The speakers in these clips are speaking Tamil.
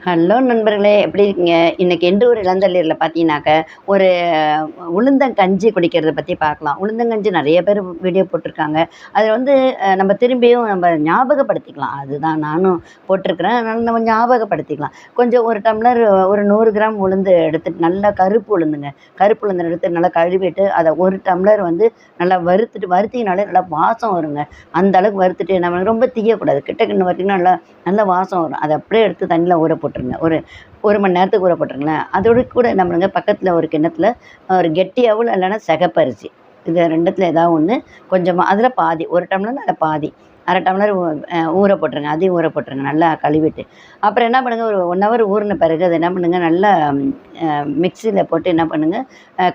ஹலோ நண்பர்களே, எப்படி இருக்கீங்க? இன்னைக்கு எண்டு ஒரு இளந்தளிர்ல பார்த்தீங்கன்னாக்க, ஒரு உளுந்தங்கஞ்சி குடிக்கிறத பத்தி பார்க்கலாம். உளுந்தங்கஞ்சி நெறைய பேர் வீடியோ போட்டிருக்காங்க. அத வந்து நம்ம திரும்பியும் ஞாபகப்படுத்திக்கலாம். அதுதான் நானும் போட்டிருக்கிறேன். அதனால நம்ம ஞாபகப்படுத்திக்கலாம். கொஞ்சம் ஒரு டம்ளர் ஒரு 100 கிராம் உளுந்து எடுத்துட்டு நல்லா கருப்பு உளுந்துங்க. கருப்பு உளுந்த எடுத்து நல்லா கழுவிட்டு, அத 1 டம்ளர் வந்து நல்லா வறுத்தீங்கனாலே நல்லா வாசம் வருங்க. அந்த அளவுக்கு வறுத்துட்டு நம்ம ரொம்ப தீயக்கூடாது. கிட்ட கிண்ட வறுத்தீங்கன்னா நல்லா நல்லா வாசம் வரும். அத அப்படியே எடுத்து தண்ணீல ஊற போட்டுருங்க. ஒரு 1 மணி நேரத்துக்கு ஊற போட்டுருங்களேன். அதோட கூட என்ன பண்ணுங்க, பக்கத்துல ஒரு கிண்ணத்துல ஒரு கெட்டி அவுல் இல்லன்னா சிகப்பரிசி. இது 2த்துல ஏதாவது ஒண்ணு கொஞ்சமா அதில பாதி 1 டம்ளர்ல அதில பாதி. 1/2 டம்ளர் ஊற போட்டுருங்க. அதையும் ஊற போட்டுருங்க நல்லா கழுவிட்டு. அப்புறம் என்ன பண்ணுங்க, ஒரு 1 ஹவர் ஊறின பிறகு அத என்ன பண்ணுங்க, நல்லா மிக்ஸியில போட்டு என்ன பண்ணுங்க,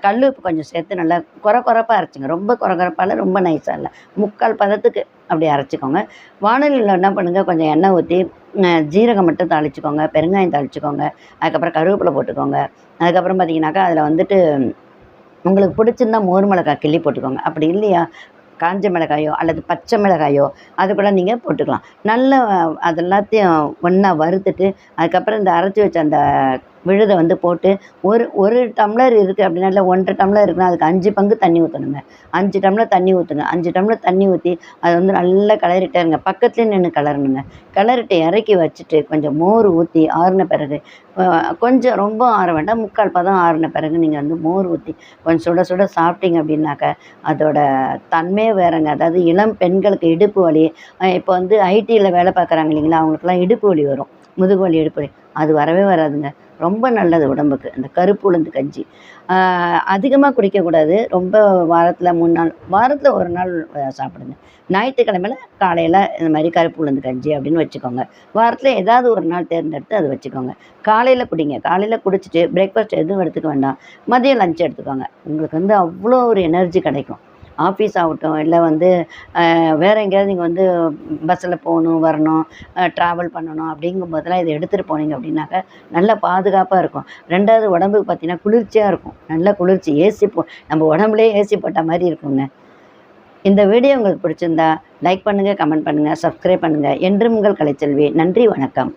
கல் உப்பு கொஞ்சம் சேர்த்து நல்லா கொரப்பா அரைச்சுங்க. ரொம்ப கொரப்பா இல்ல, ரொம்ப நைஸா இல்ல. 3/4 பதத்துக்கு அப்படி அரைச்சுக்கோங்க. வாணலியில என்ன பண்ணுங்க, கொஞ்சம் எண்ணெய் ஊத்தி ஜீரகம் மட்டும் தாளிச்சுக்கோங்க, பெருங்காயம் தாளிச்சுக்கோங்க, அதுக்கப்புறம் கருவேப்பிலை போட்டுக்கோங்க. அதுக்கப்புறம் பார்த்தீங்கன்னாக்கா, அதில வந்துட்டு உங்களுக்கு பிடிச்சிருந்தா மோர் மிளகாய் கிள்ளி போட்டுக்கோங்க. அப்படி இல்லையா, காஞ்ச மிளகாயோ அல்லது பச்சை மிளகாயோ அது கூட நீங்க போட்டுக்கலாம். நல்லா அது எல்லாத்தையும் ஒண்ணா வறுத்துட்டு, அதுக்கப்புறம் இந்த அரைச்சு வச்ச அந்த விழுத வந்து போட்டு ஒரு டம்ளர் இருக்கு அப்படின்னா, இல்ல 1 1/2 டம்ளர் இருக்குன்னா, அதுக்கு 5 பங்கு தண்ணி ஊத்தணுங்க. 5 டம்ளர் தண்ணி ஊத்துங்க. 5 டம்ளர் தண்ணி ஊத்தி, அத வந்து நல்லா கிளறிட்டே இருங்க. பக்கத்துலயே நின்னு கிளறணுங்க. கிளறிட்டு இறக்கி வச்சுட்டு, கொஞ்சம் மோர் ஊத்தி ஆறுன பிறகு, அ கொஞ்சம் ரொம்ப ஆற வேண்டாம். 3/4 பதம் ஆறுன பிறகு நீங்க வந்து மோர் ஊத்தி கொஞ்சம் சுட சுட சாப்பிட்டீங்க அப்படின்னாக்க, அதோட தன்மையே வேறங்க. அதாவது இளம் பெண்களுக்கு இடுப்பு வலி, இப்போ வந்து ஐடில வேலை பார்க்குறாங்க இல்லைங்களா, அவங்களுக்கெல்லாம் இடுப்பு வலி வரும். முதுகு வலி, இடுப்பு வலி. அது வரவே வராதுங்க. ரொம்ப நல்லது உடம்புக்கு. அந்த கருப்பு உளுந்து கஞ்சி. ஆ அதிகமா குடிக்கக்கூடாது. ரொம்ப வாரத்தில 3 நாள், வாரத்தில 1 நாள் சாப்பிடுங்க. ஞாயிற்றுக்கிழமையில காலையில இந்த மாரி கருப்பு உளுந்து கஞ்சி அப்படின்னு வச்சுக்கோங்க. வாரத்தில ஏதாவது ஒரு நாள் தேர்ந்தெடுத்து அத வச்சுக்கோங்க. காலையில குடிங்க. காலையில குடிச்சிட்டு பிரேக்ஃபாஸ்ட் எதுவும் எடுத்துக்க வேண்டாம். மதியம் லஞ்ச் எடுத்துக்கோங்க. உங்களுக்கு வந்து அவ்வளோ ஒரு எனர்ஜி கிடைக்கும். ஆஃபீஸ் ஆகட்டும், இல்ல வந்து வேற எங்கேயாவது நீங்க வந்து பஸ்ஸில போணும், வரணும், ட்ராவல் பண்ணணும் அப்படிங்கும்போதெல்லாம் இத எடுத்துட்டு போனீங்க அப்படின்னாக்க, நல்ல பாதுகாப்பா இருக்கும். 2வது உடம்புக்கு பார்த்தீங்கன்னா, குளிர்ச்சியா இருக்கும். நல்ல குளிர்ச்சி. நம்ம உடம்புலயே ஏசி போட்ட மாரி இருக்குங்க. இந்த வீடியோ உங்களுக்கு பிடிச்சிருந்தா லைக் பண்ணுங்க, கமெண்ட் பண்ணுங்க, சப்ஸ்கிரைப் பண்ணுங்க. என்றும் உங்கள் கலைச்செல்வி. நன்றி, வணக்கம்.